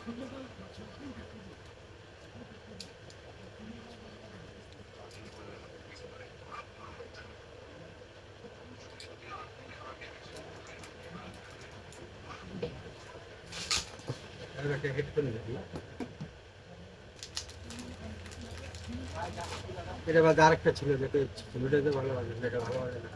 এটা বাদে আরেকটা ছিল যেটা ভিডিওতে ভালো লাগে, এটা ভালো লাগে না।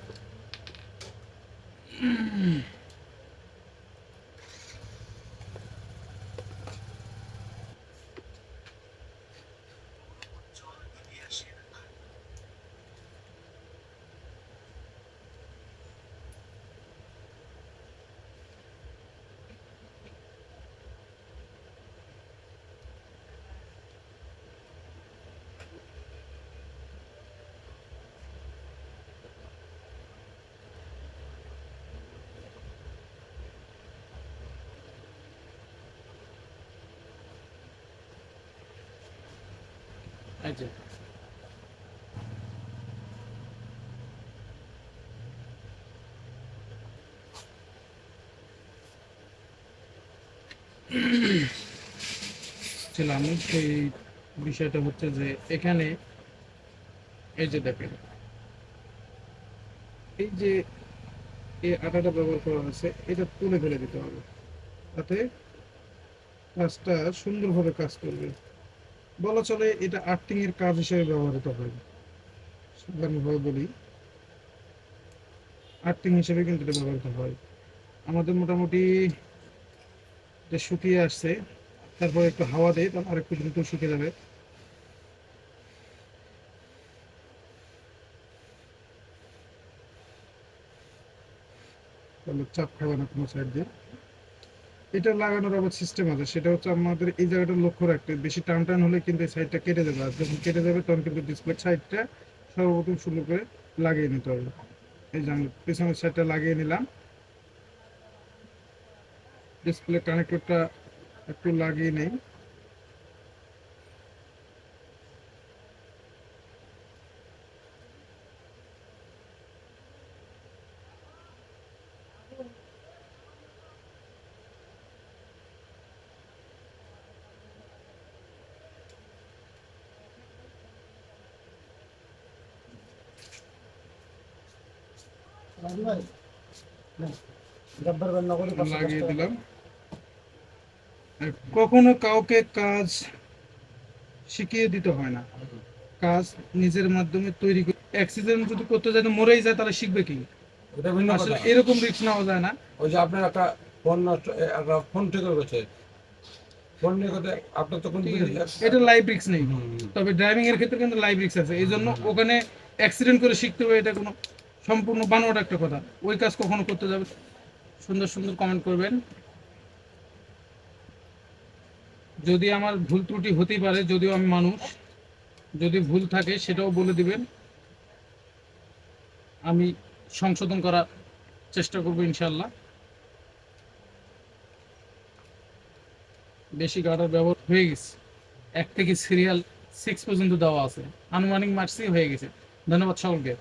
আচ্ছা, ছিলাম সেই বিষয়টা হচ্ছে যে এখানে এই যে দেখেন, এই যে এই আটাটা ব্যবহার করা হয়েছে, এটা তুলে ফেলে দিতে হবে, তাতে কাজটা সুন্দরভাবে কাজ করবে। বলা চলে এটা আর্থিং এর কাজ হিসেবে ব্যবহৃত হয়। সাধারণভাবে বলি, আর্থিং হিসেবে কিন্তু এটা ব্যবহৃত হয়। আমাদের মোটামুটি এটা শুকিয়ে আসছে, তারপর একটু হাওয়া দেয়, তারপর আরেকটু দ্রুত শুকিয়ে যাবে। তাহলে চাপ খাবে না কোনো সাইড দিয়ে। এটা লাগানোর আবার সিস্টেম আছে, সেটা হচ্ছে আমাদের এই জায়গাটা লক্ষ্য রাখতে, বেশি টান টান হলে কিন্তু এই সাইডটা কেটে যাবে, আর যখন কেটে যাবে তখন কিন্তু ডিসপ্লে সাইডটা সর্বপ্রথম সুন্দর করে লাগিয়ে নিতে হবে। এই যে আমি পেছনের সাইডটা লাগিয়ে নিলাম, ডিসপ্লে কানেক্টরটা একটু লাগিয়ে নেই। লাগিয়ে দিলাম। কখনো কাউকে কাজ শিখিয়ে দিতে হয় না, কাজ নিজের মাধ্যমে তৈরি করে। অ্যাক্সিডেন্ট যদি করতে যায় মরেই যায়, তাহলে শিখবে কি? আসলে এরকম রিস্ক নেওয়া যায় না। ওই যে আপনার একটা ফোন নষ্ট, একটা ফোন ঠিক হয়ে গেছে, ফোন নিয়ে কথা আপনার তখন এটা লাইভ রিস্ক নেই, তবে ড্রাইভিং এর ক্ষেত্রে কিন্তু লাইভ রিস্ক আছে। এই জন্য ওখানে অ্যাক্সিডেন্ট করে শিখতে হবে, এটা কোনো সম্পূর্ণ বানোয়াট একটা কথা। ওই কাজ কখনো করতে যাবে। সুন্দর সুন্দর কমেন্ট করবেন। যদি আমার ভুল ত্রুটি হতেই পারে, যদিও আমি মানুষ, যদি ভুল থাকে সেটাও বলে দিবেন, আমি সংশোধন করার চেষ্টা করব ইনশাল্লাহ। বেশি গার্ডার ব্যবহার হয়ে গেছে, 1 থেকে সিরিয়াল 6 পর্যন্ত দেওয়া আছে, আনুমানিক মার্কসই হয়ে গেছে। ধন্যবাদ সকলকে।